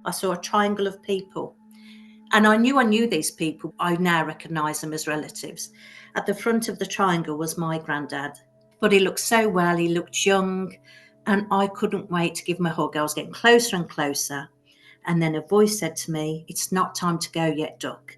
I saw a triangle of people. And I knew these people. I now recognise them as relatives. At the front of the triangle was my granddad. But he looked so well, he looked young, and I couldn't wait to give him a hug. I was getting closer and closer. And then a voice said to me, "It's not time to go yet, Duck."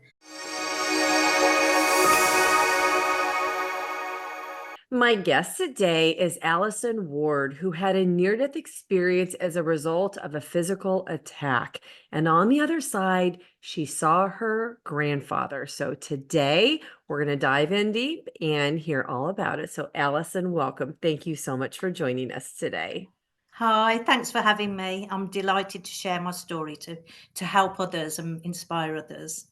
My guest today is Allison Ward, who had a near-death experience as a result of a physical attack. And on the other side, she saw her grandfather. So today we're going to dive in deep and hear all about it. So Allison, welcome. Thank you so much for joining us today. Hi, thanks for having me. I'm delighted to share my story to help others and inspire others.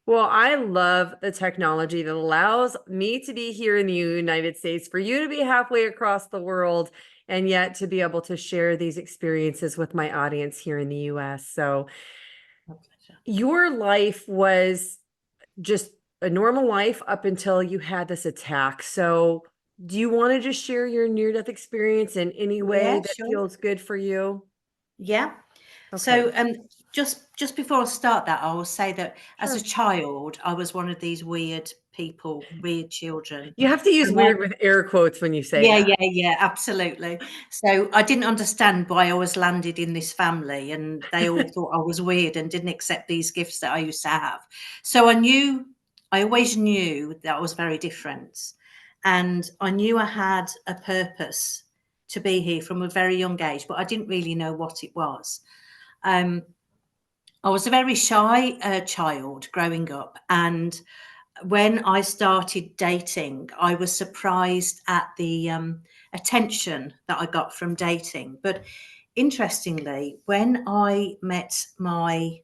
Well, I love the technology that allows me to be here in the United States, for you to be halfway across the world, and yet to be able to share these experiences with my audience here in the US. So My pleasure. your life was just a normal life up until you had this attack. So do you want to just share your near-death experience in any way Yeah, that sure. feels good for you? Yeah. Okay, So, just before I start that, I will say that as a sure. child, I was one of these weird people, weird children. You have to use And weird with air quotes when you say that. yeah, absolutely. So I didn't understand why I was landed in this family, and they all thought I was weird and didn't accept these gifts that I used to have. So I always knew that I was very different, and I knew I had a purpose to be here from a very young age, but I didn't really know what it was. Um, I was a very shy child growing up, and when I started dating, I was surprised at the attention that I got from dating. But interestingly, when I met my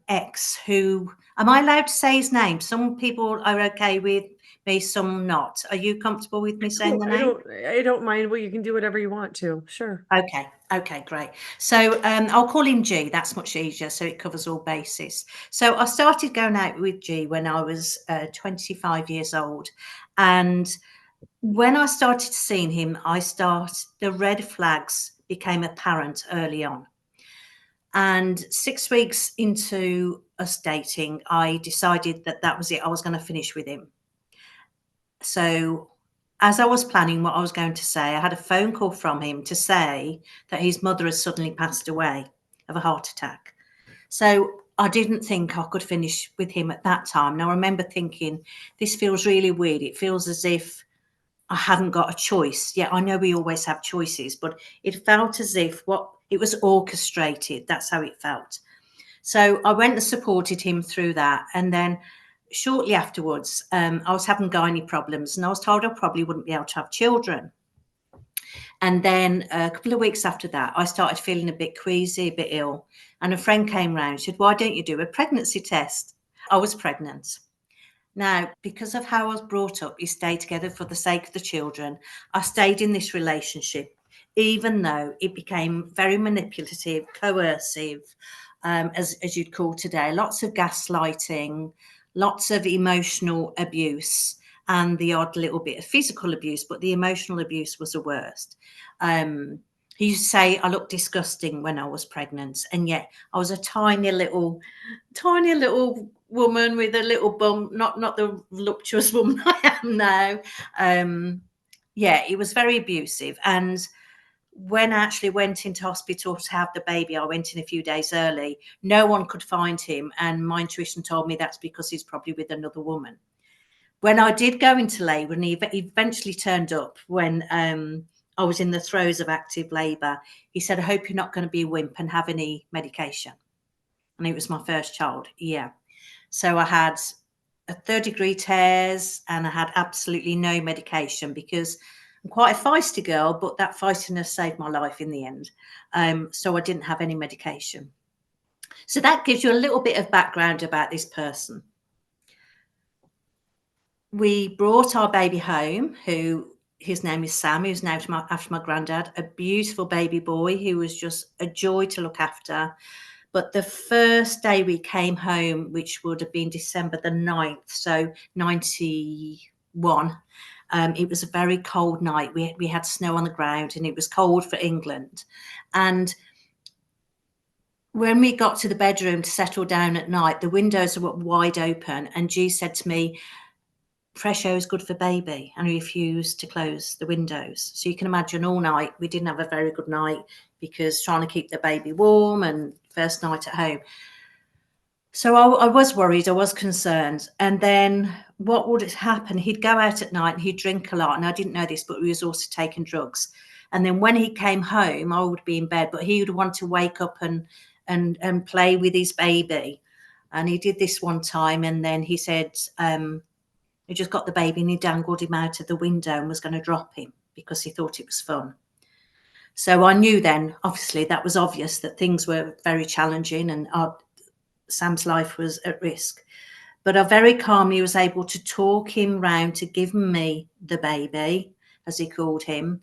ex, who, am I allowed to say his name? Some people are okay with me, some not. Are you comfortable with me saying Oh, the I name? don't mind. Well, you can do whatever you want to. Sure. Okay. Okay, great. So I'll call him G. That's much easier. So it covers all bases. So I started going out with G when I was 25 years old. And when I started seeing him, the red flags became apparent early on. And 6 weeks into us dating, I decided that that was it. I was going to finish with him. So, as I was planning what I was going to say, I had a phone call from him to say that his mother had suddenly passed away of a heart attack. So, I didn't think I could finish with him at that time. And I remember thinking, this feels really weird. It feels as if I hadn't got a choice. Yeah, I know we always have choices, but it felt as if what it was orchestrated. That's how it felt. So I went and supported him through that. And then shortly afterwards, I was having gynae problems and I was told I probably wouldn't be able to have children. And then a couple of weeks after that, I started feeling a bit queasy, a bit ill. And a friend came round and said, "Why don't you do a pregnancy test?" I was pregnant. Now, because of how I was brought up, you stay together for the sake of the children. I stayed in this relationship, even though it became very manipulative, coercive, as you'd call today. Lots of gaslighting, lots of emotional abuse, and the odd little bit of physical abuse, but the emotional abuse was the worst. Um, he used to say I looked disgusting when I was pregnant, and yet I was a tiny little woman with a little bum, not the voluptuous woman I am now. Yeah, it was very abusive. And when I actually went into hospital to have the baby, I went in a few days early. No one could find him, and my intuition told me that's because he's probably with another woman. When I did go into labour, and he eventually turned up when I was in the throes of active labour, he said, "I hope you're not going to be a wimp and have any medication." And it was my first child. Yeah. So I had a third-degree tears and I had absolutely no medication because I'm quite a feisty girl, but that feistiness saved my life in the end. So I didn't have any medication. So that gives you a little bit of background about this person. We brought our baby home, who his name is Sam, who's named after my granddad, a beautiful baby boy who was just a joy to look after. But the first day we came home, which would have been December the 9th, so 91, it was a very cold night. We had snow on the ground and it was cold for England. And when we got to the bedroom to settle down at night, the windows were wide open, and G said to me, fresh air is good for baby, and he refused to close the windows. So you can imagine all night we didn't have a very good night, because trying to keep the baby warm and first night at home. So I was worried, I was concerned. And then what would happen? He'd go out at night and he'd drink a lot. And I didn't know this, but he was also taking drugs. And then when he came home, I would be in bed, but he would want to wake up and play with his baby. And he did this one time, and then he said he just got the baby and he dangled him out of the window and was going to drop him because he thought it was fun. So I knew then, obviously, that was obvious that things were very challenging and Sam's life was at risk. But I very calmly was able to talk him round to give me the baby, as he called him,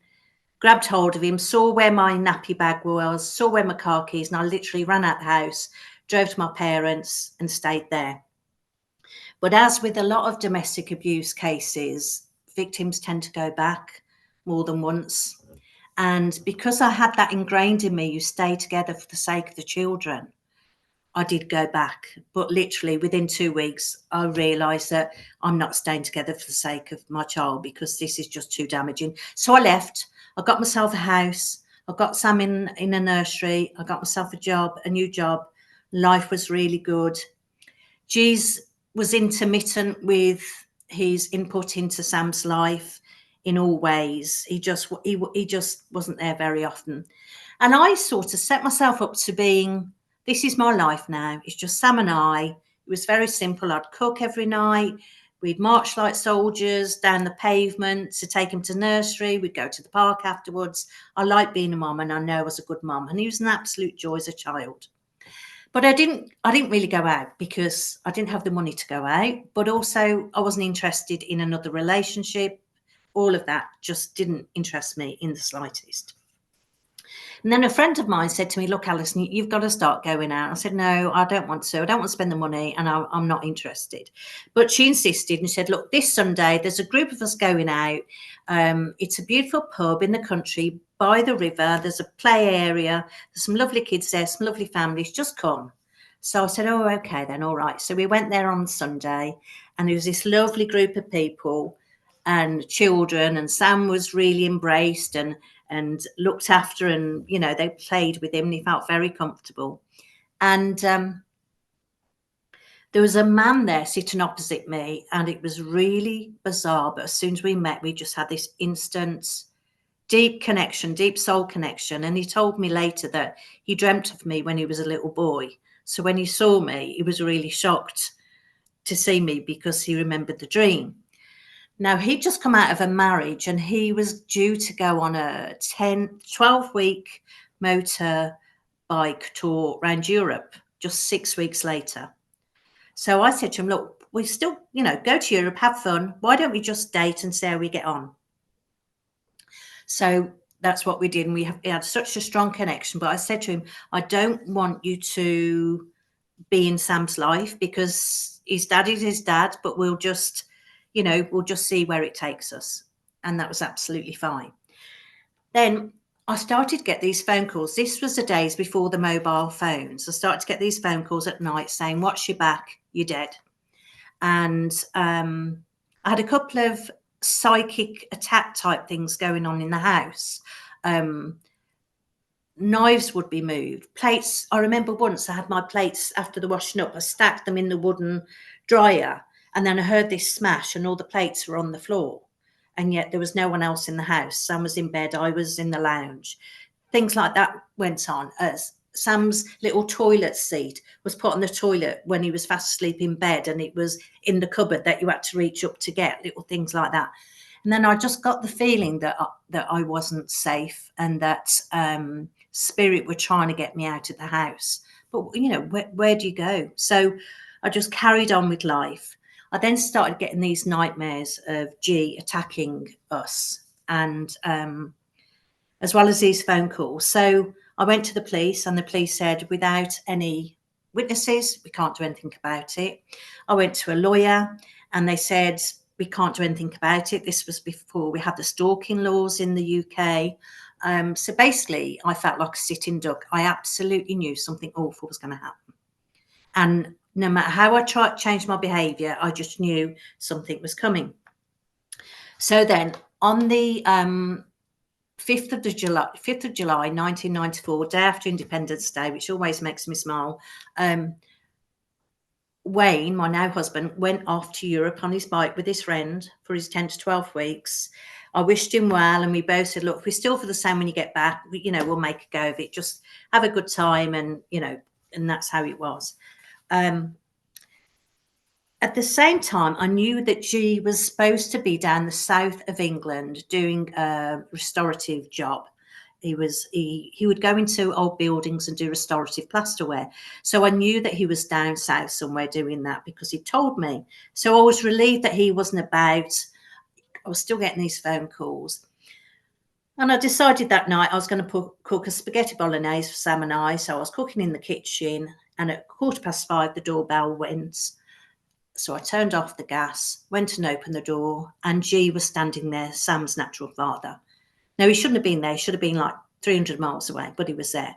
grabbed hold of him, saw where my nappy bag was, saw where my car keys, and I literally ran out the house, drove to my parents and stayed there. But as with a lot of domestic abuse cases, victims tend to go back more than once. And because I had that ingrained in me, you stay together for the sake of the children, I did go back. But literally within 2 weeks, I realised that I'm not staying together for the sake of my child, because this is just too damaging. So I left. I got myself a house. I got Sam in a nursery. I got myself a new job. Life was really good. G's was intermittent with his input into Sam's life in all ways. He just wasn't there very often. And I sort of set myself up to being, this is my life now. It's just Sam and I. It was very simple. I'd cook every night. We'd march like soldiers down the pavement to take him to nursery. We'd go to the park afterwards. I liked being a mum, and I know I was a good mum. And he was an absolute joy as a child. But I didn't really go out because I didn't have the money to go out. But also I wasn't interested in another relationship. All of that just didn't interest me in the slightest. And then a friend of mine said to me, look, Alison, you've got to start going out. I said, no, I don't want to. I don't want to spend the money, and I'm not interested. But she insisted and said, look, this Sunday, there's a group of us going out. It's a beautiful pub in the country by the river. There's a play area. There's some lovely kids there, some lovely families. Just come. So I said, oh, okay, then. All right. So we went there on Sunday, and there was this lovely group of people and children, and Sam was really embraced and looked after, and they played with him and he felt very comfortable. And there was a man there sitting opposite me, and it was really bizarre, but as soon as we met, we just had this instant deep connection, deep soul connection. And he told me later that he dreamt of me when he was a little boy. So when he saw me, he was really shocked to see me because he remembered the dream. Now, he'd just come out of a marriage, and he was due to go on a 12-week motorbike tour around Europe just 6 weeks later. So I said to him, look, we still, go to Europe, have fun. Why don't we just date and see how we get on? So that's what we did. And we had such a strong connection. But I said to him, I don't want you to be in Sam's life, because his dad is his dad, but we'll just see where it takes us. And that was absolutely fine. Then I started to get these phone calls. This was the days before the mobile phones. I started to get these phone calls at night saying, watch your back, you're dead. And I had a couple of psychic attack type things going on in the house. Knives would be moved. Plates, I remember once I had my plates after the washing up, I stacked them in the wooden dryer, and then I heard this smash and all the plates were on the floor, and yet there was no one else in the house. Sam was in bed, I was in the lounge. Things like that went on. Sam's little toilet seat was put on the toilet when he was fast asleep in bed, and it was in the cupboard that you had to reach up to get, little things like that. And then I just got the feeling that I wasn't safe, and that spirit were trying to get me out of the house. But, where do you go? So I just carried on with life. I then started getting these nightmares of G attacking us, and as well as these phone calls. So I went to the police, and the police said, without any witnesses, we can't do anything about it. I went to a lawyer, and they said, we can't do anything about it. This was before we had the stalking laws in the UK. So basically, I felt like a sitting duck. I absolutely knew something awful was going to happen. And no matter how I tried to change my behaviour, I just knew something was coming. So then on the 5th of July, 1994, day after Independence Day, which always makes me smile, Wayne, my now husband, went off to Europe on his bike with his friend for his 10 to 12 weeks. I wished him well, and we both said, look, if we still feel the same when you get back, we'll make a go of it. Just have a good time. And, and that's how it was. At the same time, I knew that G was supposed to be down the south of England doing a restorative job. He would go into old buildings and do restorative plasterware. So I knew that he was down south somewhere doing that because he told me. So I was relieved that he wasn't about. I was still getting these phone calls. And I decided that night I was going to cook a spaghetti bolognese for Sam and I. So I was cooking in the kitchen, and at 5:15, the doorbell went. So I turned off the gas, went and opened the door, and G was standing there, Sam's natural father. Now, he shouldn't have been there. He should have been like 300 miles away, but he was there.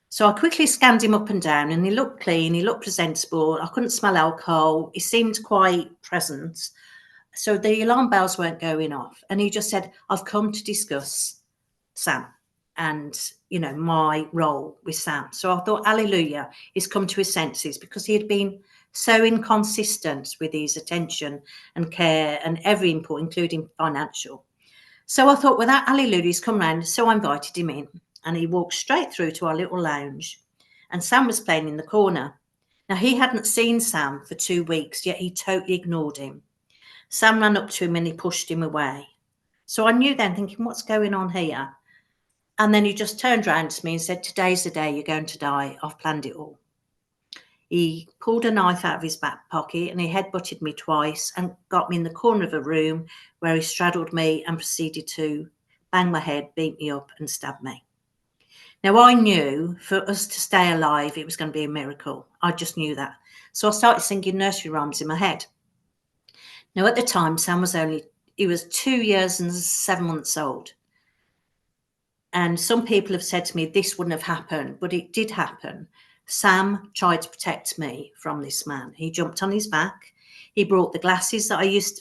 So I quickly scanned him up and down, and he looked clean. He looked presentable. I couldn't smell alcohol. He seemed quite present. So the alarm bells weren't going off. And he just said, I've come to discuss Sam and, my role with Sam. So I thought, hallelujah, he's come to his senses, because he had been so inconsistent with his attention and care and every input, including financial. So I thought, well, that hallelujah, he's come round. So I invited him in, and he walked straight through to our little lounge, and Sam was playing in the corner. Now, he hadn't seen Sam for 2 weeks, yet he totally ignored him. Sam ran up to him and he pushed him away. So I knew then, thinking, what's going on here? And then he just turned around to me and said, today's the day you're going to die. I've planned it all. He pulled a knife out of his back pocket and he headbutted me twice and got me in the corner of a room, where he straddled me and proceeded to bang my head, beat me up and stab me. Now, I knew for us to stay alive, it was going to be a miracle. I just knew that. So I started singing nursery rhymes in my head. Now, at the time, Sam was 2 years and 7 months old. And some people have said to me, this wouldn't have happened, but it did happen. Sam tried to protect me from this man. He jumped on his back. He brought the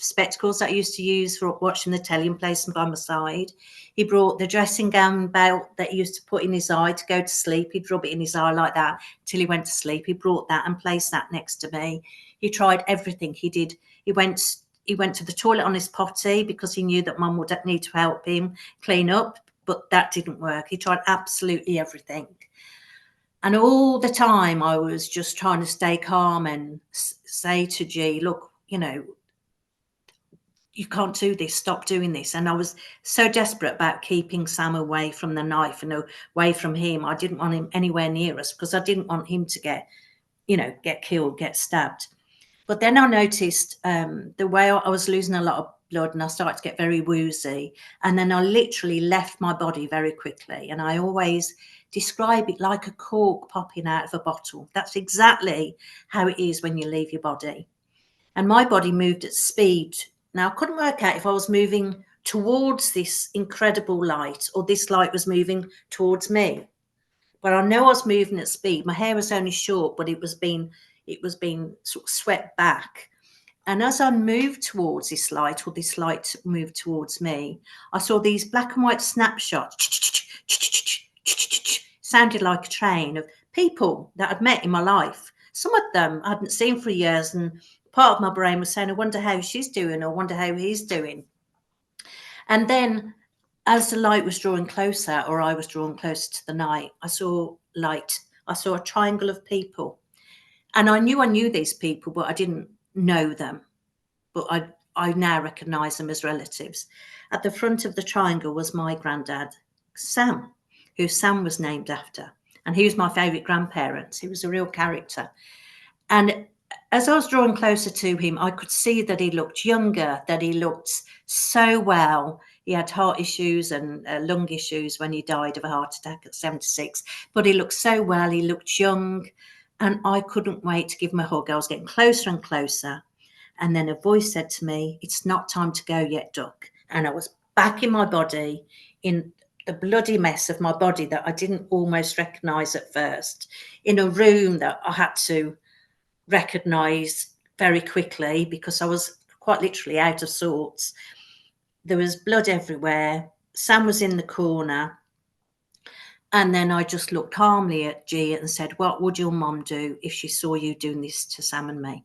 spectacles that I used to use for watching the telly, and placed them by my side. He brought the dressing gown belt that he used to put in his eye to go to sleep. He'd rub it in his eye like that till he went to sleep. He brought that and placed that next to me. He tried everything. He did. He went to the toilet on his potty because he knew that Mum would need to help him clean up, but that didn't work. He tried absolutely everything. And all the time I was just trying to stay calm and say to G, look, you can't do this, stop doing this. And I was so desperate about keeping Sam away from the knife and away from him. I didn't want him anywhere near us, because I didn't want him to get killed, get stabbed. But then I noticed the way I was losing a lot of blood, and I started to get very woozy. And then I literally left my body very quickly. And I always describe it like a cork popping out of a bottle. That's exactly how it is when you leave your body. And my body moved at speed. Now, I couldn't work out if I was moving towards this incredible light or this light was moving towards me. But I know I was moving at speed. My hair was only short, but it was being sort of swept back. And as I moved towards this light, or this light moved towards me, I saw these black and white snapshots, sounded like a train of people that I'd met in my life. Some of them I hadn't seen for years, and part of my brain was saying, I wonder how she's doing, or I wonder how he's doing. And then as the light was drawing closer, or I was drawing closer to the night, I saw light. I saw a triangle of people. And I knew these people, but I didn't know them. But I now recognise them as relatives. At the front of the triangle was my granddad, Sam, who Sam was named after. And he was my favourite grandparent. He was a real character. And as I was drawing closer to him, I could see that he looked younger, that he looked so well. He had heart issues and lung issues when he died of a heart attack at 76. But he looked so well. He looked young. And I couldn't wait to give him a hug. I was getting closer and closer. And then a voice said to me, it's not time to go yet, Duck. And I was back in my body, in bloody mess of my body that I didn't almost recognise at first, in a room that I had to recognise very quickly because I was quite literally out of sorts. There was blood everywhere. Sam was in the corner. And then I just looked calmly at G and said, what would your mum do if she saw you doing this to Sam and me?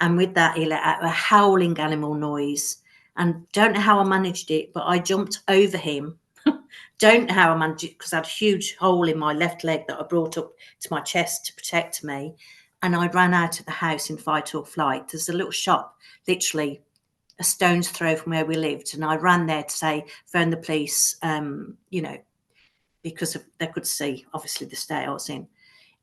And with that, he let out a howling animal noise. And don't know how I managed it, but I jumped over him. Don't know how I managed it because I had a huge hole in my left leg that I brought up to my chest to protect me. And I ran out of the house in fight or flight. There's a little shop, literally a stone's throw from where we lived. And I ran there to say, phone the police, because they could see, obviously, the state I was in.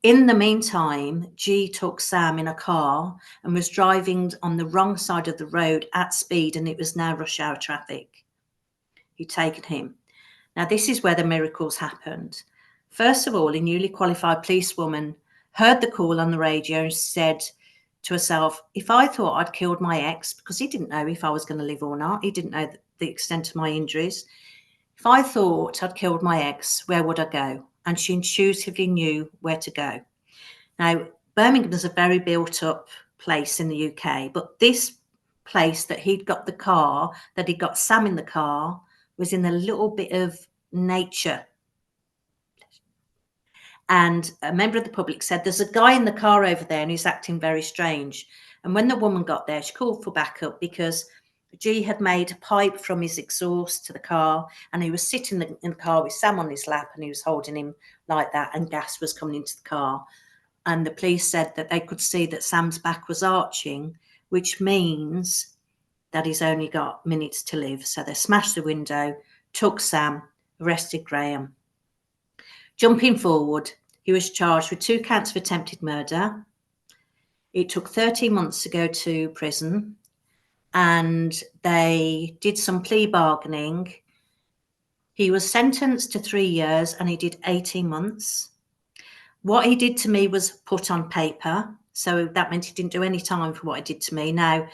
In the meantime, G took Sam in a car and was driving on the wrong side of the road at speed, and it was now rush hour traffic. He'd taken him. Now, this is where the miracles happened. First of all, a newly qualified policewoman heard the call on the radio and said to herself, if I thought I'd killed my ex, because he didn't know if I was going to live or not, he didn't know the extent of my injuries. If I thought I'd killed my ex, where would I go? And she intuitively knew where to go. Now, Birmingham is a very built up place in the UK, but this place that he'd got the car, that he got Sam in the car, was in a little bit of nature. And a member of the public said, there's a guy in the car over there and he's acting very strange. And when the woman got there, she called for backup because G had made a pipe from his exhaust to the car, and he was sitting in the car with Sam on his lap, and he was holding him like that, and gas was coming into the car. And the police said that they could see that Sam's back was arching, which means that he's only got minutes to live. So they smashed the window, took Sam, arrested Graham. Jumping forward, he was charged with 2 counts of attempted murder. It took 13 months to go to prison. And they did some plea bargaining. He was sentenced to 3 years and he did 18 months. What he did to me was put on paper. So that meant he didn't do any time for what he did to me. Now,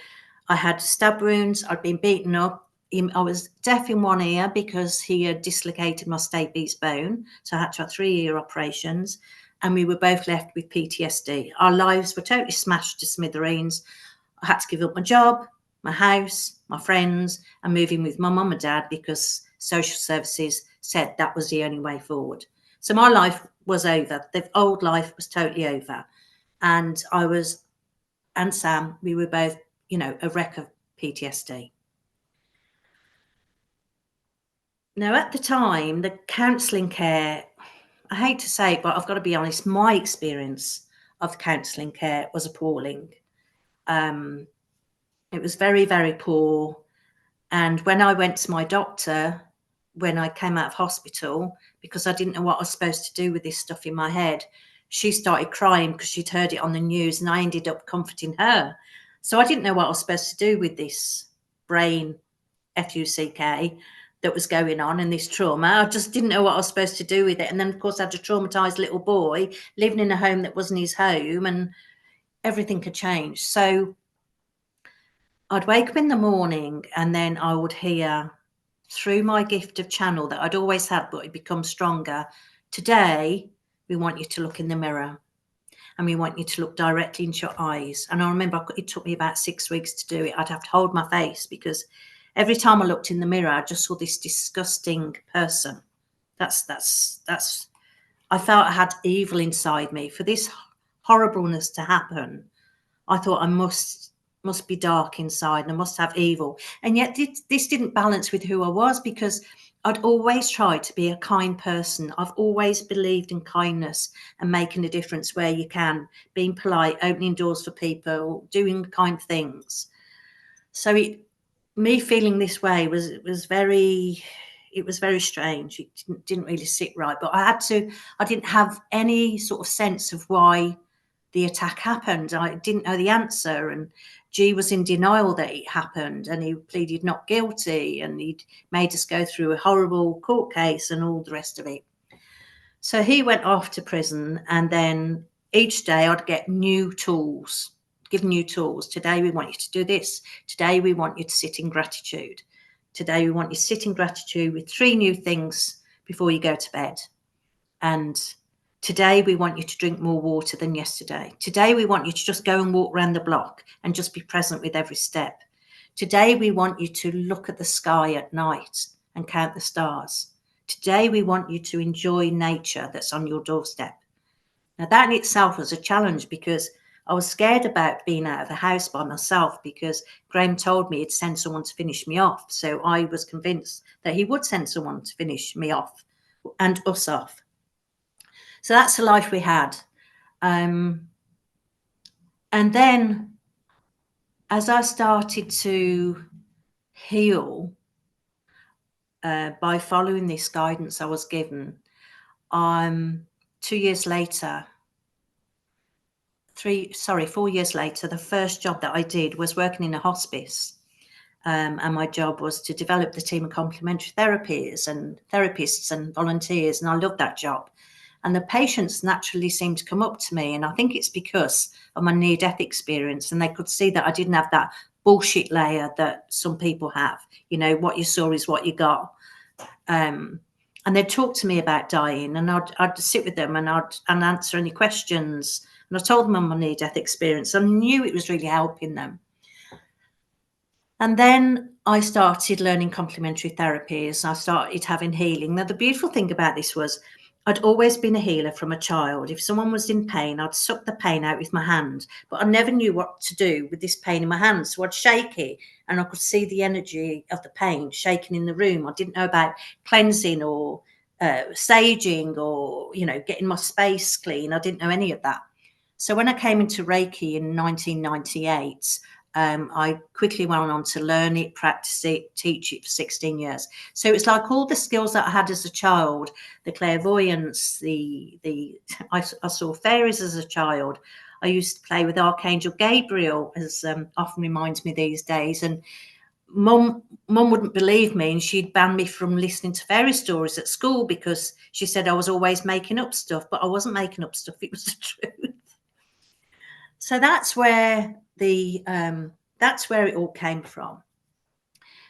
I had stab wounds. I'd been beaten up. I was deaf in one ear because he had dislocated my stapes bone. So I had to have 3-year operations. And we were both left with PTSD. Our lives were totally smashed to smithereens. I had to give up my job, my house, my friends, and move in with my mum and dad because social services said that was the only way forward. So my life was over. The old life was totally over. And and Sam, we were both, a wreck of PTSD. Now, at the time, the counselling care, I hate to say it, but I've got to be honest, my experience of counselling care was appalling. It was very, very poor. And when I went to my doctor, when I came out of hospital, because I didn't know what I was supposed to do with this stuff in my head, she started crying because she'd heard it on the news, and I ended up comforting her. So I didn't know what I was supposed to do with this brain, FUCK, that was going on, and this trauma. I just didn't know what I was supposed to do with it. And then, of course, I had a traumatized little boy living in a home that wasn't his home, and everything had changed. So I'd wake up in the morning and then I would hear through my gift of channel that I'd always had, but it becomes stronger. Today, we want you to look in the mirror and we want you to look directly into your eyes. And I remember it took me about 6 weeks to do it. I'd have to hold my face because every time I looked in the mirror, I just saw this disgusting person. I felt I had evil inside me. For this horribleness to happen, I thought I must be dark inside and I must have evil. And yet this didn't balance with who I was, because I'd always tried to be a kind person. I've always believed in kindness and making a difference where you can, being polite, opening doors for people, doing kind things. So me feeling this way was very strange. It didn't really sit right, but I didn't have any sort of sense of why the attack happened. I didn't know the answer, and G was in denial that it happened, and he pleaded not guilty, and he'd made us go through a horrible court case and all the rest of it. So he went off to prison, and then each day I'd get new tools, give new tools. Today we want you to do this. Today we want you to sit in gratitude. Today, we want you to sit in gratitude with 3 new things before you go to bed. And today, we want you to drink more water than yesterday. Today, we want you to just go and walk around the block and just be present with every step. Today, we want you to look at the sky at night and count the stars. Today, we want you to enjoy nature that's on your doorstep. Now, that in itself was a challenge because I was scared about being out of the house by myself because Graham told me he'd send someone to finish me off. So I was convinced that he would send someone to finish me off and us off. So that's the life we had. And then as I started to heal by following this guidance I was given, 4 years later, the first job that I did was working in a hospice. And my job was to develop the team of complementary therapists and volunteers. And I loved that job. And the patients naturally seemed to come up to me. And I think it's because of my near-death experience. And they could see that I didn't have that bullshit layer that some people have. You know, what you saw is what you got. And they'd talk to me about dying. And I'd sit with them and I'd answer any questions. And I told them on my near-death experience. I knew it was really helping them. And then I started learning complementary therapies. I started having healing. Now, the beautiful thing about this was I'd always been a healer from a child. If someone was in pain, I'd suck the pain out with my hand, but I never knew what to do with this pain in my hand. So I'd shake it and I could see the energy of the pain shaking in the room. I didn't know about cleansing or saging or, you know, getting my space clean. I didn't know any of that. So when I came into Reiki in 1998, I quickly went on to learn it, practice it, teach it for 16 years. So it's like all the skills that I had as a child, the clairvoyance, I saw fairies as a child. I used to play with Archangel Gabriel, as often reminds me these days. And Mum wouldn't believe me, and she'd ban me from listening to fairy stories at school because she said I was always making up stuff, but I wasn't making up stuff. It was the truth. So that's where it all came from.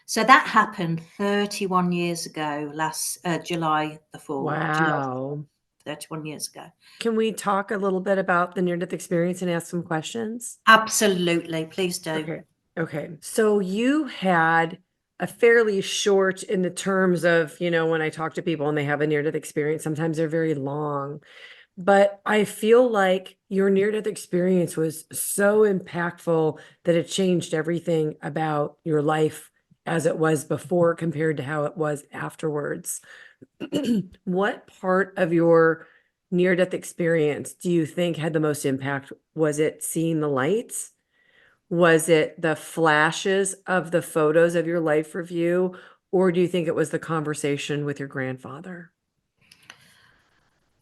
So that happened 31 years ago, last July the 4th. Wow. 31 years ago. Can we talk a little bit about the near-death experience and ask some questions? Absolutely. Please do. Okay. So you had a fairly short, in the terms of, you know, when I talk to people and they have a near-death experience, sometimes they're very long. But I feel like your near-death experience was so impactful that it changed everything about your life as it was before compared to how it was afterwards. What part of your near-death experience do you think had the most impact? Was it seeing the lights? Was it the flashes of the photos of your life review? Or do you think it was the conversation with your grandfather?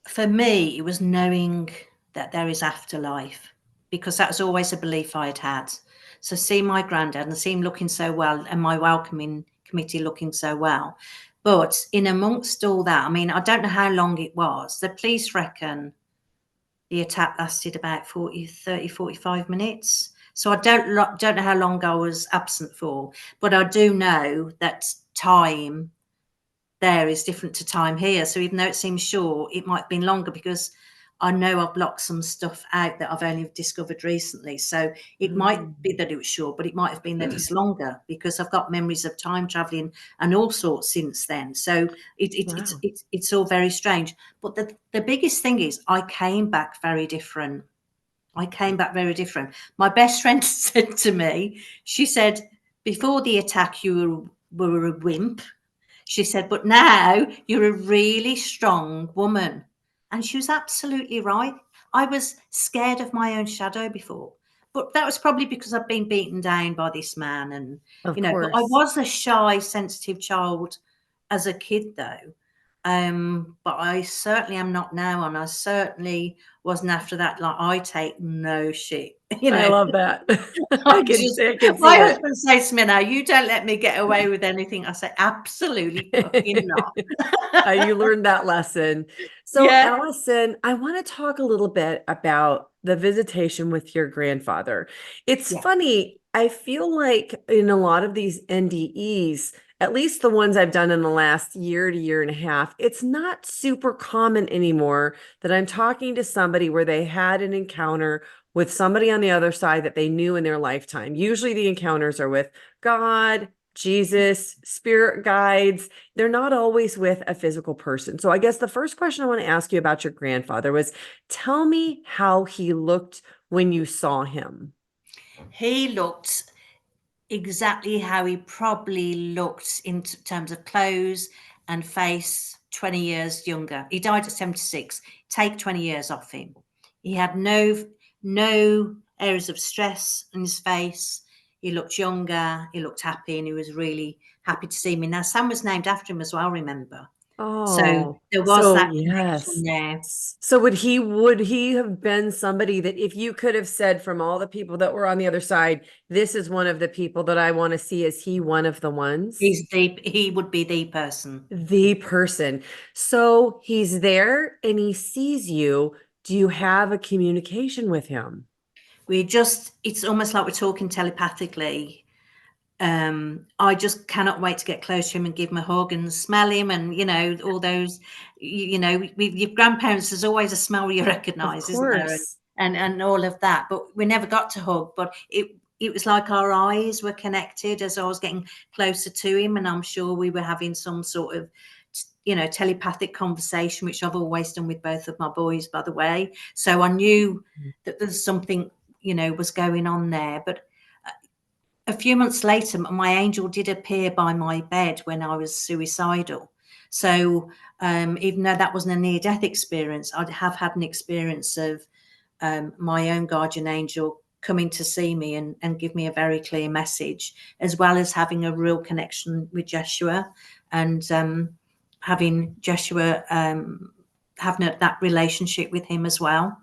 For me, it was knowing that there is afterlife, because that was always a belief I'd had. So seeing my granddad and see him looking so well and my welcoming committee looking so well. But in amongst all that, I mean, I don't know how long it was. The police reckon the attack lasted about 45 minutes. So I don't know how long I was absent for, but I do know that time there is different to time here. So even though it seems short, it might have been longer because I know I've blocked some stuff out that I've only discovered recently. So it might be that it was short, but it might have been that it's longer because I've got memories of time traveling and all sorts since then. So it's all very strange. But the biggest thing is I came back very different. My best friend said to me, she said, before the attack, you were a wimp. She said, but now you're a really strong woman. And she was absolutely right. I was scared of my own shadow before, but that was probably because I've been beaten down by this man. And, Of you know, but I course. was a shy, sensitive child as a kid, though. But I certainly am not now. And I certainly wasn't after that. Like, I take no shit. You know, I love that. I can see my it. husband says to me now, you don't let me get away with anything. I say, absolutely fucking not. You learned that lesson. So, Yeah. Allison, I want to talk a little bit about the visitation with your grandfather. It's Yeah. funny. I feel like in a lot of these NDEs, at least the ones I've done in the last year to year and a half, it's not super common anymore that I'm talking to somebody where they had an encounter with somebody on the other side that they knew in their lifetime. Usually the encounters are with God, Jesus, spirit guides. They're not always with a physical person. So I guess the first question I want to ask you about your grandfather was, tell me how he looked when you saw him. He looked exactly how he probably looked in terms of clothes and face 20 years younger. He died at 76. Take 20 years off him. He had no areas of stress in his face. He looked younger, he looked happy, and he was really happy to see me. Now, Sam was named after him as well, remember? So Oh, there was so that connection yes. there. So would he have been somebody that if you could have said from all the people that were on the other side, this is one of the people that I want to see, is he one of the ones? He would be the person. The person. So he's there and he sees you. Do you have a communication with him? It's almost like we're talking telepathically. I just cannot wait to get close to him and give him a hug and smell him, and all those, with your grandparents, there's always a smell you Of recognize, isn't there? course. And all of that, but we never got to hug. But it was like our eyes were connected as I was getting closer to him, and I'm sure we were having some sort of telepathic conversation, which I've always done with both of my boys, by the way. So I knew that there's something was going on there. But a few months later, my angel did appear by my bed when I was suicidal. So even though that wasn't a near-death experience, I have had an experience of my own guardian angel coming to see me and give me a very clear message, as well as having a real connection with Jeshua, and having Jeshua having that relationship with him as well.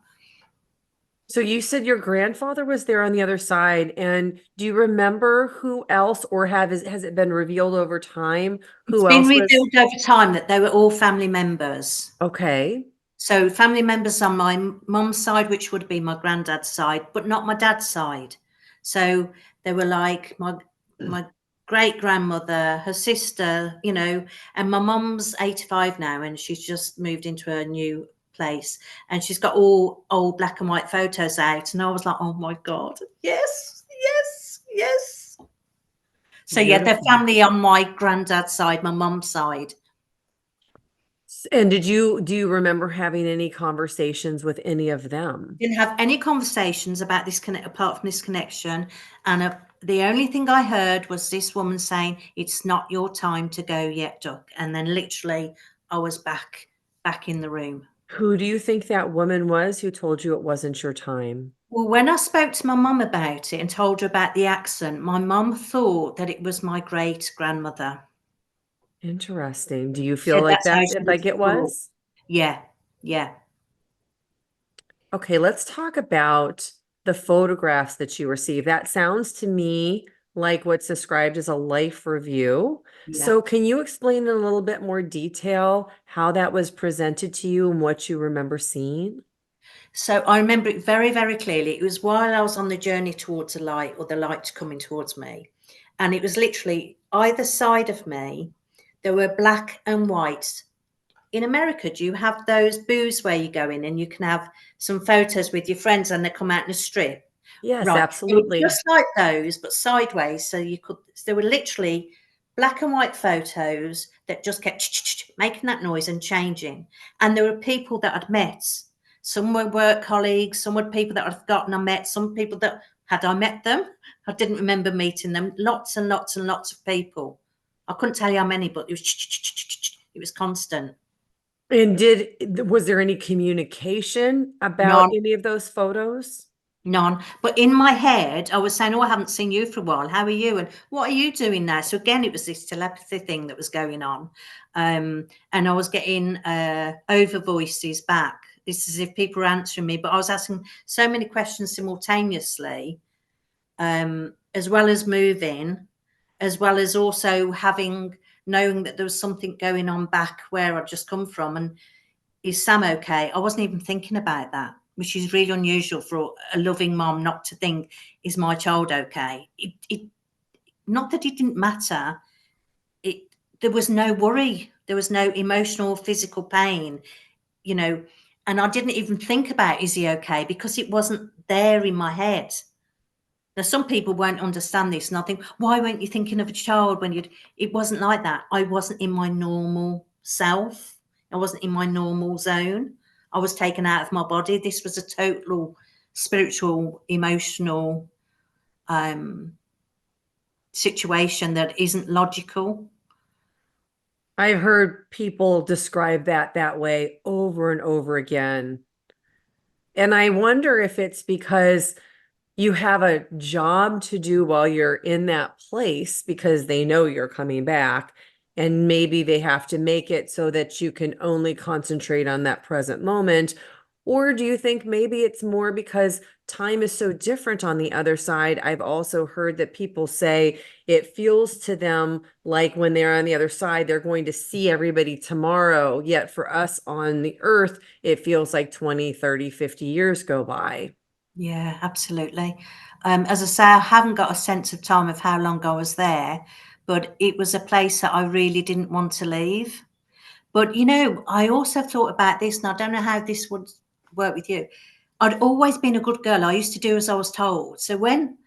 So you said your grandfather was there on the other side, and do you remember who else, or has it been revealed over time It's who been else was? revealed over time that they were all family members. Okay. So family members on my mum's side, which would be my granddad's side, but not my dad's side. So they were like my great grandmother, her sister, and my mum's 85 now, and she's just moved into a new place, and she's got all old black and white photos out. And I was like, oh my God, yes, yes, yes. So yeah, they're Beautiful. family on my granddad's side, my mum's side. And do you remember having any conversations with any of them? Didn't have any conversations about this apart from this connection, and the only thing I heard was this woman saying, "It's not your time to go yet, duck," and then literally I was back in the room. Who do you think that woman was who told you it wasn't your time? Well, when I spoke to my mum about it and told her about the accent, my mum thought that it was my great grandmother. Interesting. Do you feel Said like that's how that, she like it thought. was? Yeah, yeah. Okay, let's talk about the photographs that you received. That sounds to me like what's described as a life review. Yeah. So, can you explain in a little bit more detail how that was presented to you and what you remember seeing? So I remember it very, very clearly. It was while I was on the journey towards the light, or the light coming towards me. And it was literally either side of me, there were black and white. In America, do you have those booths where you go in and you can have some photos with your friends and they come out in a strip? Yes, Right. They were absolutely. just like those, but sideways. So there were literally black and white photos that just kept making that noise and changing. And there were people that I'd met. Some were work colleagues, some were people that I'd forgotten I met, some people that had I met them, I didn't remember meeting them. Lots and lots and lots of people. I couldn't tell you how many, but it was constant. And was there any communication about None. any of those photos? None. But in my head, I was saying, "Oh, I haven't seen you for a while. How are you? And what are you doing now?" So again, it was this telepathy thing that was going on. And I was getting over voices back. It's as if people were answering me, but I was asking so many questions simultaneously, as well as moving, as well as also knowing that there was something going on back where I'd just come from. And is Sam okay? I wasn't even thinking about that, which is really unusual for a loving mom not to think, is my child okay? Not that it didn't matter. there was no worry. There was no emotional or physical pain, you know, and I didn't even think about, is he okay? Because it wasn't there in my head. Now, some people won't understand this, and I think, why weren't you thinking of a child when you'd? It wasn't like that. I wasn't in my normal self. I wasn't in my normal zone. I was taken out of my body. This was a total spiritual, emotional situation that isn't logical. I've heard people describe that way over and over again. And I wonder if it's because you have a job to do while you're in that place because they know you're coming back. And maybe they have to make it so that you can only concentrate on that present moment. Or do you think maybe it's more because time is so different on the other side? I've also heard that people say it feels to them like when they're on the other side, they're going to see everybody tomorrow. Yet for us on the earth, it feels like 20, 30, 50 years go by. Yeah, absolutely. As I say, I haven't got a sense of time of how long I was there, but it was a place that I really didn't want to leave. But I also thought about this, and I don't know how this would work with you. I'd always been a good girl. I used to do as I was told. So when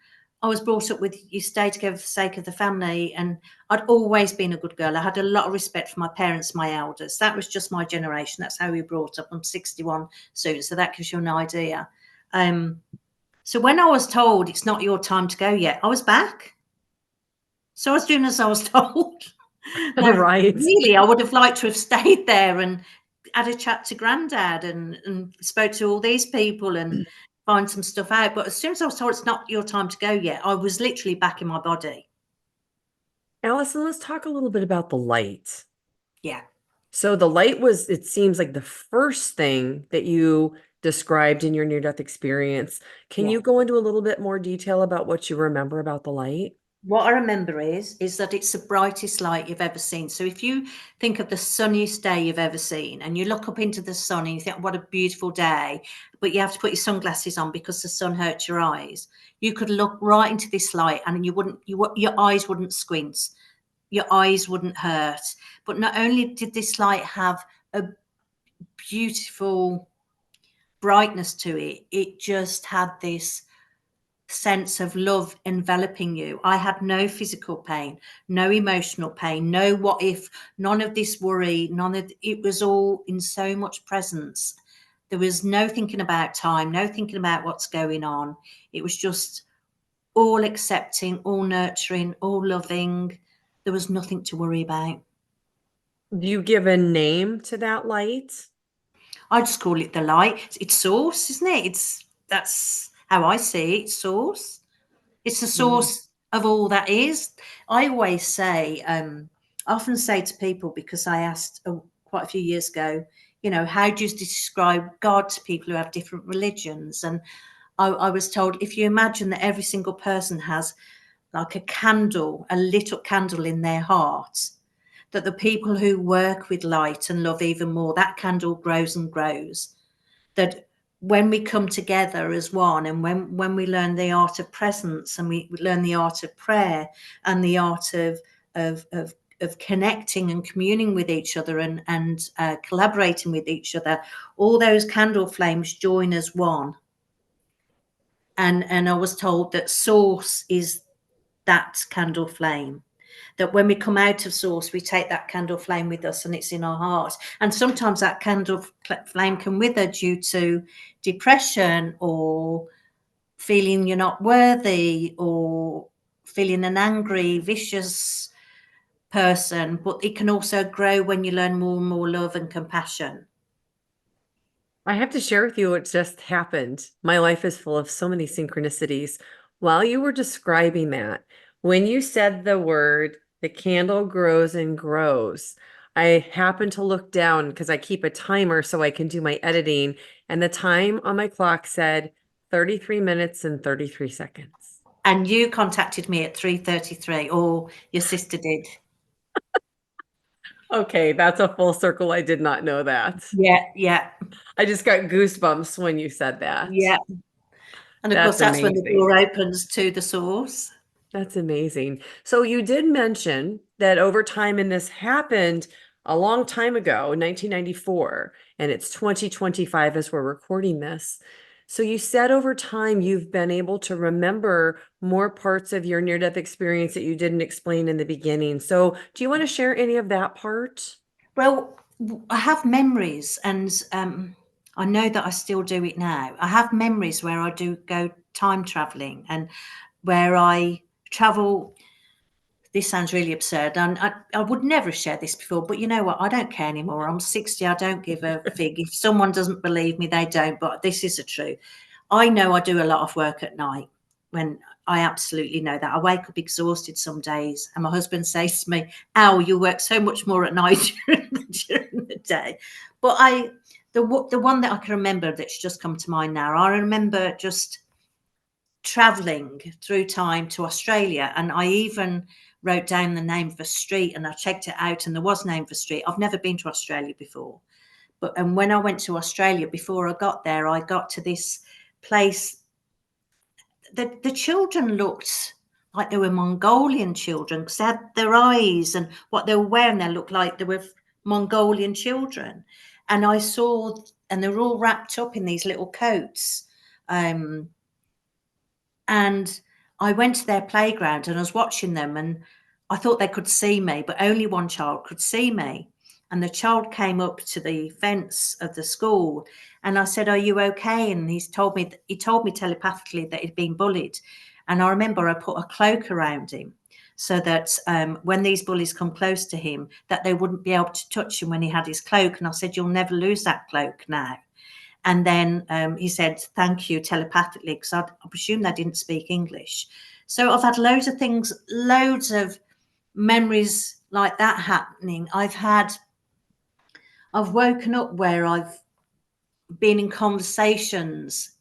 I was brought up with you stay together for the sake of the family, and I'd always been a good girl. I had a lot of respect for my parents, my elders. That was just my generation. That's how we were brought up. I'm 61 soon, so that gives you an idea. So when I was told it's not your time to go yet, I was back. So I was doing as I was told. Now, Right. really, I would have liked to have stayed there and had a chat to Grandad and spoke to all these people and find some stuff out. But as soon as I was told it's not your time to go yet, I was literally back in my body. Allison, let's talk a little bit about the light. Yeah, So the light was, it seems like the first thing that you described in your near-death experience. Can yeah. you go into a little bit more detail about what you remember about the light? What I remember is that it's the brightest light you've ever seen. So if you think of the sunniest day you've ever seen, and you look up into the sun and you think, what a beautiful day, but you have to put your sunglasses on because the sun hurts your eyes. You could look right into this light, and your eyes wouldn't squint, your eyes wouldn't hurt. But not only did this light have a beautiful brightness to it, it just had this sense of love enveloping you. I had no physical pain, no emotional pain, no what if, none of this worry, none of it was all in so much presence. There was no thinking about time, no thinking about what's going on. It was just all accepting, all nurturing, all loving. There was nothing to worry about. Do you give a name to that light? I just call it the light. It's source, isn't it? That's how I see it, source. It's the Mm. source of all that is. I always say, I often say to people, because I asked quite a few years ago, how do you describe God to people who have different religions? And I was told, if you imagine that every single person has like a candle, a lit up candle in their heart, that the people who work with light and love even more, that candle grows and grows. That when we come together as one, and when we learn the art of presence, and we learn the art of prayer, and the art of of of connecting and communing with each other, and collaborating with each other, all those candle flames join as one. And I was told that source is that candle flame, that when we come out of source, we take that candle flame with us, and it's in our heart. And sometimes that candle flame can wither due to depression, or feeling you're not worthy, or feeling an angry, vicious person. But it can also grow when you learn more and more love and compassion. I have to share with you what just happened. My life is full of so many synchronicities. While you were describing that, when you said the word, the candle grows and grows, I happened to look down because I keep a timer so I can do my editing, and the time on my clock said 33 minutes and 33 seconds. And you contacted me at 3:33, or your sister did. Okay, that's a full circle. I did not know that. Yeah, yeah, I just got goosebumps when you said that. yeah. And of course, That's that's when the amazing. door opens to the source. That's amazing. So you did mention that over time, and this happened a long time ago, 1994, and it's 2025 as we're recording this. So you said over time you've been able to remember more parts of your near-death experience that you didn't explain in the beginning. So do you want to share any of that part? Well, I have memories, and I know that I still do it now. I have memories where I do go time traveling and where I travel. This sounds really absurd. And I would never have shared this before, but you know what? I don't care anymore. I'm 60. I don't give a fig. If someone doesn't believe me, they don't. But this is the truth. I know I do a lot of work at night when I absolutely know that. I wake up exhausted some days, and my husband says to me, "Ow, you work so much more at night during the day." But the one that I can remember that's just come to mind now, I remember just traveling through time to Australia, and I even wrote down the name of a street and I checked it out, and there was a name for a street. I've never been to Australia before, but and when I went to Australia, before I got there, I got to this place. The children looked like they were Mongolian children because they had their eyes, and what they were wearing, they looked like they were Mongolian children. And I saw, and they were all wrapped up in these little coats. Um, and I went to their playground and I was watching them, and I thought they could see me, but only one child could see me. And the child came up to the fence of the school, and I said, "Are you okay?" And he told me telepathically that he'd been bullied. And I remember I put a cloak around him so that when these bullies come close to him, that they wouldn't be able to touch him when he had his cloak. And I said, "You'll never lose that cloak now." And then he said, "Thank you," telepathically, because I presume they didn't speak English. So I've had loads of things, loads of memories like that happening. I've woken up where I've been in conversations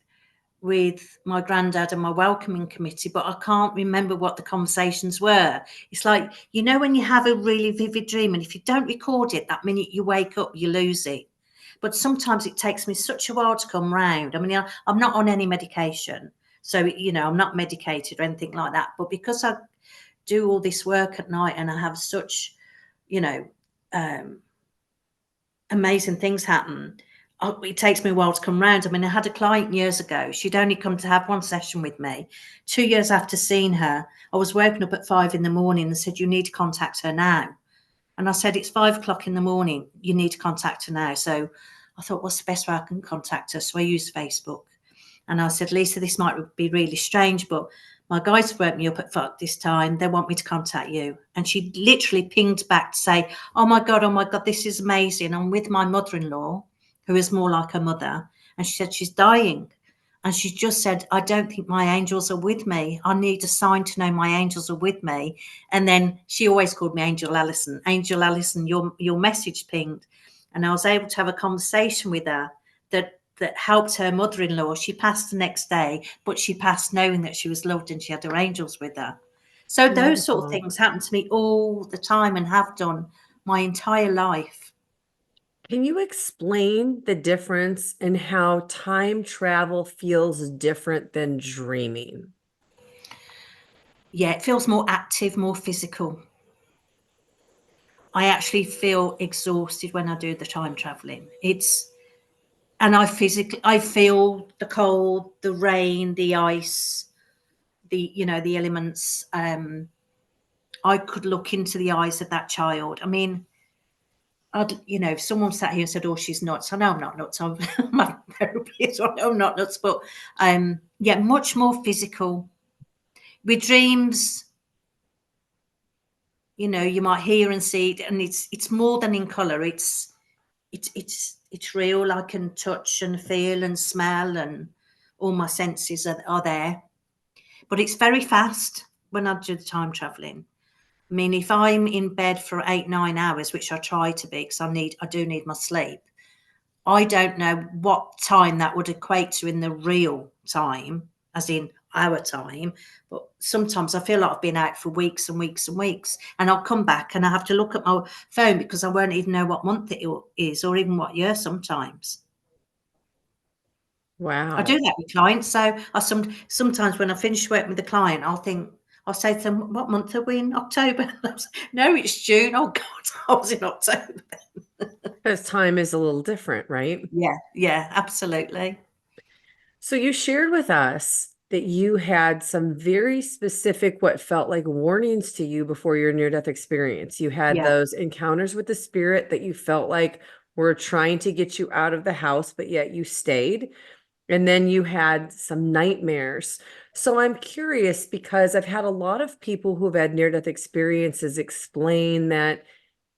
with my granddad and my welcoming committee, but I can't remember what the conversations were. It's like, you know, when you have a really vivid dream, and if you don't record it, that minute you wake up, you lose it. But sometimes it takes me such a while to come round. I mean, I'm not on any medication. So, you know, I'm not medicated or anything like that. But because I do all this work at night and I have such, you know, um, amazing things happen, it takes me a while to come round. I mean, I had a client years ago. She'd only come to have one session with me. 2 years after seeing her, I was woken up at 5 in the morning and said, "You need to contact her now." And I said, "It's 5 o'clock in the morning. You need to contact her now." So I thought, what's the best way I can contact her? So I used Facebook. And I said, "Lisa, this might be really strange, but my guys have woke me up at this time. They want me to contact you." And she literally pinged back to say, oh my God, this is amazing. I'm with my mother-in-law, who is more like her mother. And she said she's dying. And she just said, "I don't think my angels are with me. I need a sign to know my angels are with me." And then she always called me Angel Allison. "Angel Allison, your message pinged." And I was able to have a conversation with her that helped her mother-in-law. She passed the next day, but she passed knowing that she was loved and she had her angels with her. So those sort of Wonderful. things happen to me all the time and have done my entire life. Can you explain the difference in how time travel feels different than dreaming? Yeah, it feels more active, more physical. I actually feel exhausted when I do the time traveling. And I feel the cold, the rain, the ice, the elements. I could look into the eyes of that child. I mean, if someone sat here and said, "Oh, she's nuts," I know I'm not nuts. I'm a therapist, so I know I'm not nuts. But yeah, much more physical. With dreams, you might hear and see it, and it's more than in color. It's real. I can touch and feel and smell, and all my senses are there. But it's very fast when I do the time traveling. I mean, if I'm in bed for 8, 9 hours, which I try to be, because I do need my sleep, I don't know what time that would equate to in the real time, as in our time. But sometimes I feel like I've been out for weeks and weeks and weeks, and I'll come back and I have to look at my phone because I won't even know what month it is or even what year sometimes. I do Wow. that with clients. So sometimes when I finish working with the client, I'll think, I'll say to them, what month are we in? October? No, it's June. Oh God, I was in October. Because time is a little different, right? Yeah, absolutely. So you shared with us that you had some very specific, what felt like warnings to you before your near-death experience. You had Yeah, those encounters with the spirit that you felt like were trying to get you out of the house, but yet you stayed. And then you had some nightmares. So I'm curious because I've had a lot of people who've had near-death experiences explain that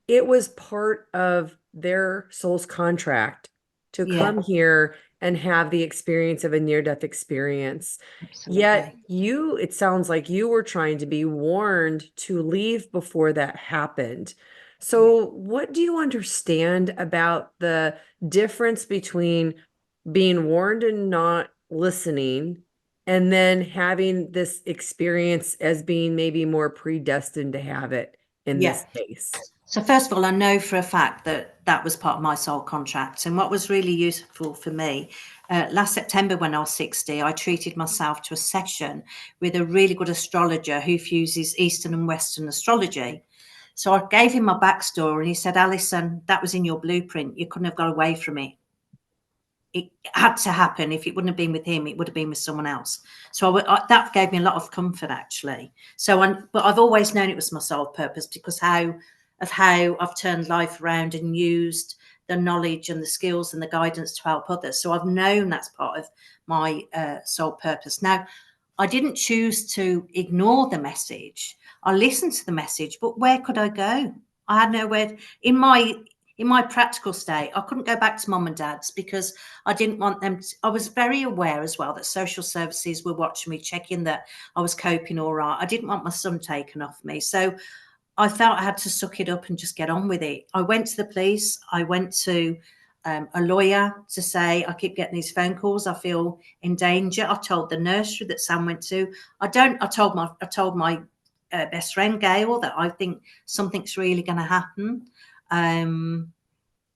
it was part of their soul's contract to yeah, come here and have the experience of a near-death experience. Yet absolutely. it sounds like you were trying to be warned to leave before that happened. Yeah, So, what do you understand about the difference between being warned and not listening, and then having this experience as being maybe more predestined to have it in yeah. this case? So first of all, I know for a fact that that was part of my soul contract. And what was really useful for me, last September when I was 60, I treated myself to a session with a really good astrologer who fuses Eastern and Western astrology. So I gave him my backstory and he said, Alison, that was in your blueprint. You couldn't have got away from it. It had to happen. If it wouldn't have been with him, it would have been with someone else. So that gave me a lot of comfort, actually. But I've always known it was my soul purpose because how I've turned life around and used the knowledge and the skills and the guidance to help others. So I've known that's part of my soul purpose. Now, I didn't choose to ignore the message. I listened to the message, but where could I go? I had nowhere in my practical state. I couldn't go back to mum and dad's because I didn't want them to, I was very aware as well that social services were watching me, checking that I was coping all right. I didn't want my son taken off me. So I felt I had to suck it up and just get on with it. I went to the police. I went to a lawyer to say, I keep getting these phone calls. I feel in danger. I told the nursery that Sam went to. I told my best friend Gail that I think something's really going to happen. Um,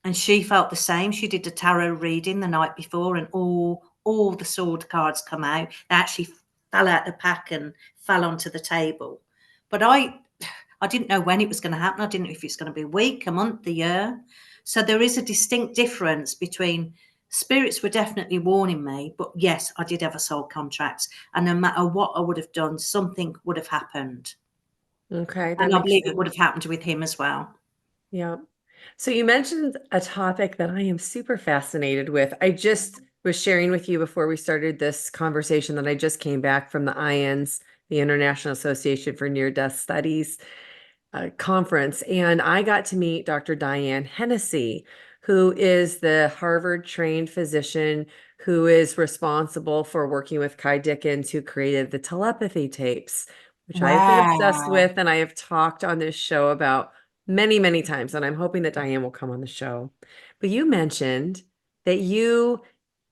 and she felt the same. She did a tarot reading the night before, and all the sword cards come out. They actually fell out the pack and fell onto the table. But I didn't know when it was going to happen. I didn't know if it's going to be a week, a month, a year. So there is a distinct difference between spirits were definitely warning me, but yes, I did have a soul contract. And no matter what I would have done, something would have happened. Okay, that And I makes believe it sense. would have happened with him as well. Yeah. So you mentioned a topic that I am super fascinated with. I just was sharing with you before we started this conversation that I just came back from the IANS, the International Association for Near-Death Studies conference, and I got to meet Dr. Diane Hennessy, who is the Harvard-trained physician who is responsible for working with Kai Dickens, who created the telepathy tapes, which I have been obsessed Wow. with, and I have talked on this show about many, many times, and I'm hoping that Diane will come on the show. But you mentioned that you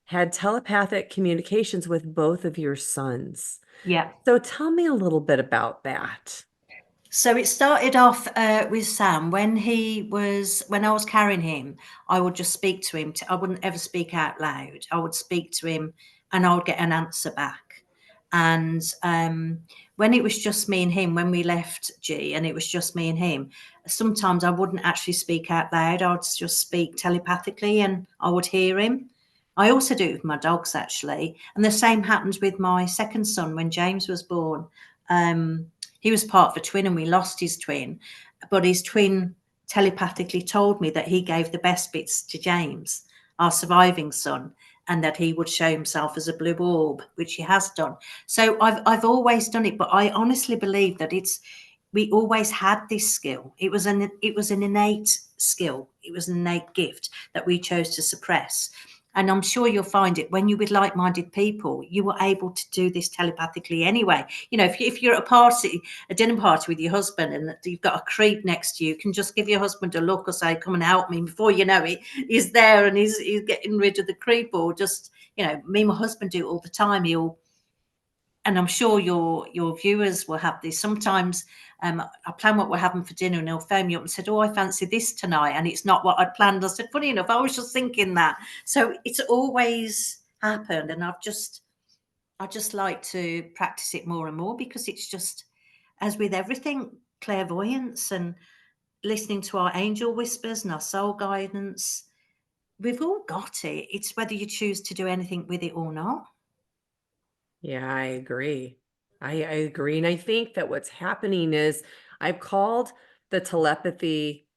had telepathic communications with both of your sons. Yeah. So tell me a little bit about that. So it started off with Sam when I was carrying him. I would just speak to him. I wouldn't ever speak out loud. I would speak to him, and I would get an answer back. And when it was just me and him, when we left G, and it was just me and him, sometimes I wouldn't actually speak out loud. I would just speak telepathically, and I would hear him. I also do it with my dogs actually, and the same happened with my second son when James was born. Um, he was part of a twin and we lost his twin, but his twin telepathically told me that he gave the best bits to James, our surviving son, and that he would show himself as a blue orb, which he has done. So I've always done it, but I honestly believe that we always had this skill. It was an innate skill. It was an innate gift that we chose to suppress. And I'm sure you'll find it when you're with like-minded people, you were able to do this telepathically anyway. You know, if you're at a party, a dinner party with your husband, and you've got a creep next to you, you can just give your husband a look or say, "Come and help me." Before you know it, he's there and he's getting rid of the creep. Or just, you know, me and my husband do it all the time. And I'm sure your viewers will have this. Sometimes I plan what we're having for dinner, and they'll phone me up and said, "Oh, I fancy this tonight," and it's not what I'd planned. I said, "Funny enough, I was just thinking that." So it's always happened, and I just like to practice it more and more because it's just as with everything, clairvoyance and listening to our angel whispers and our soul guidance, we've all got it. It's whether you choose to do anything with it or not. Yeah, I agree. I agree. And I think that what's happening is I've called the telepathy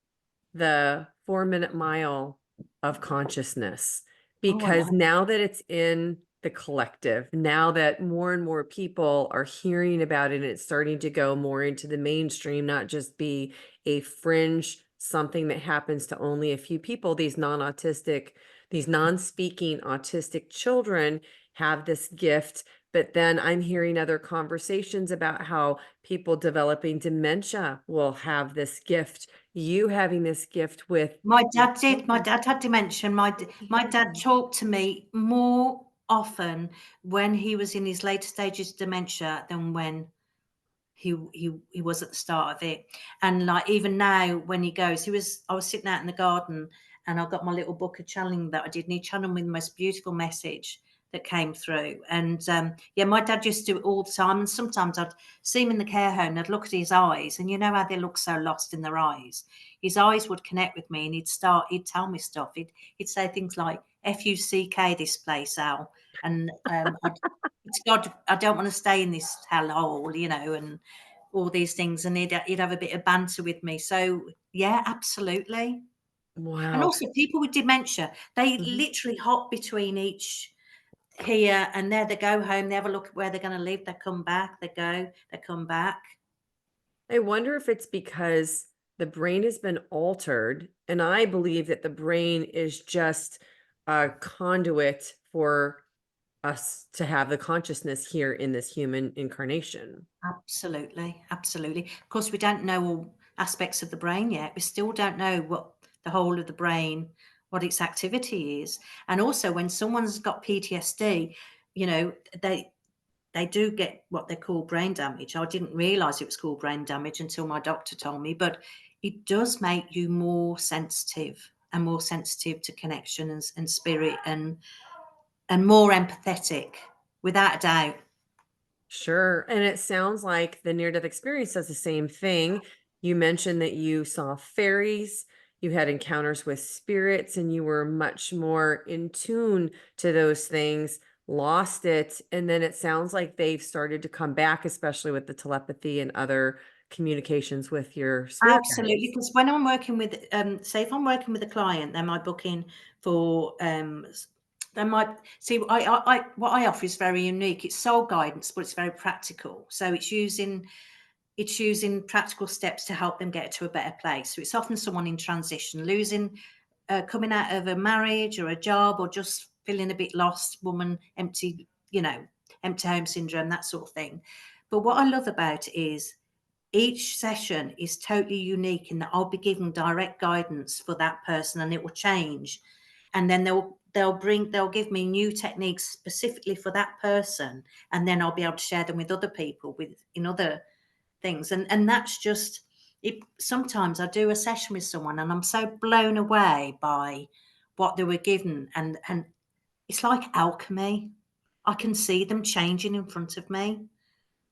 the 4-minute mile of consciousness, Oh, I because like. now that it's in the collective, now that more and more people are hearing about it, and it's starting to go more into the mainstream, not just be a fringe something that happens to only a few people. These non-speaking autistic children have this gift. But then I'm hearing other conversations about how people developing dementia will have this gift, you having this gift with My your dad did. My children. dad had dementia. My dad Yeah. talked to me more often when he was in his later stages of dementia than when he was at the start of it. And like even now when he goes, I was sitting out in the garden and I got my little book of channeling that I did, and he channeled me the most beautiful message that came through. And yeah, my dad used to do it all the time. And sometimes I'd see him in the care home and I'd look at his eyes, and you know how they look so lost in their eyes. His eyes would connect with me and he'd tell me stuff. He'd say things like Fuck this place, Al. And it's God, I don't want to stay in this hellhole, and all these things. And he'd have a bit of banter with me. So yeah, absolutely. And Wow. also people with dementia, they Mhm. literally hop between each here and there. They go home, they have a look at where they're going to live, they come back, they go, they come back. I wonder if it's because the brain has been altered, and I believe that the brain is just a conduit for us to have the consciousness here in this human incarnation. Absolutely, absolutely. Of course, we don't know all aspects of the brain yet. We still don't know what the whole of the brain, what its activity is. And also, when someone's got PTSD, you know, they they do get what they call brain damage. I didn't realize it was called brain damage until my doctor told me, but it does make you more sensitive to connection and spirit and more empathetic, without a doubt. Sure. And it sounds like the near death experience does the same thing. You mentioned that you saw fairies, you had encounters with spirits, and you were much more in tune to those things, lost it. And then it sounds like they've started to come back, especially with the telepathy and other communications with your spirit Absolutely, guides. because when I'm working with, say, if I'm working with a client, they might book in for, they might see. What I offer is very unique. It's soul guidance, but it's very practical. So it's using practical steps to help them get to a better place. So it's often someone in transition, losing, coming out of a marriage or a job, or just feeling a bit lost, woman, empty, empty home syndrome, that sort of thing. But what I love about it is each session is totally unique in that I'll be giving direct guidance for that person and it will change. And then they'll give me new techniques specifically for that person. And then I'll be able to share them with other people in other things. And that's just it. Sometimes I do a session with someone and I'm so blown away by what they were given. And it's like alchemy. I can see them changing in front of me,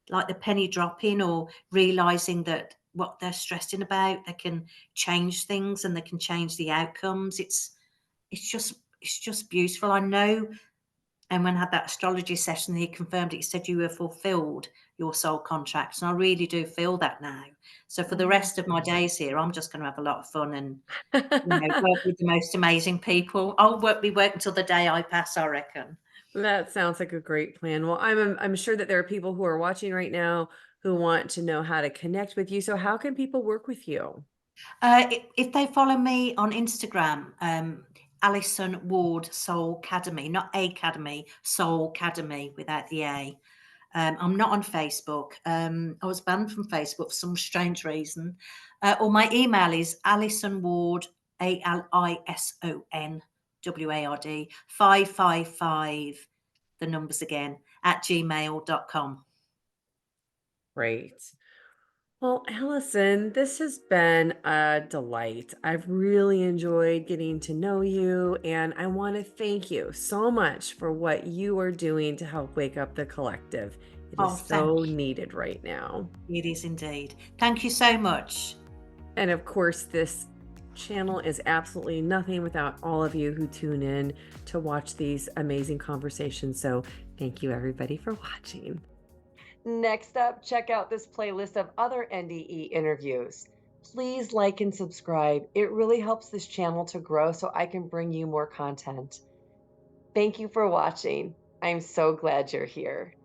like the penny dropping, or realizing that what they're stressing about, they can change things and they can change the outcomes. It's just beautiful. I know. And when I had that astrology session, he confirmed it. He said you were fulfilled your soul contracts, and I really do feel that now. So for the rest of my days here, I'm just going to have a lot of fun and work with the most amazing people. Be working until the day I pass, I reckon. That sounds like a great plan. Well, I'm sure that there are people who are watching right now who want to know how to connect with you. So how can people work with you? If they follow me on Instagram, Allison Ward Soul Academy, not Academy, Soul Academy without the A. I'm not on Facebook. I was banned from Facebook for some strange reason. Or my email is Alison Ward, ALISON WARD 555, the numbers again, at gmail.com. Great. Well, Allison, this has been a delight. I've really enjoyed getting to know you, and I want to thank you so much for what you are doing to help wake up the collective. It Oh, is thank so you. needed right now. It is indeed. Thank you so much. And of course, this channel is absolutely nothing without all of you who tune in to watch these amazing conversations. So thank you everybody for watching. Next up, check out this playlist of other NDE interviews. Please like and subscribe. It really helps this channel to grow so I can bring you more content. Thank you for watching. I'm so glad you're here.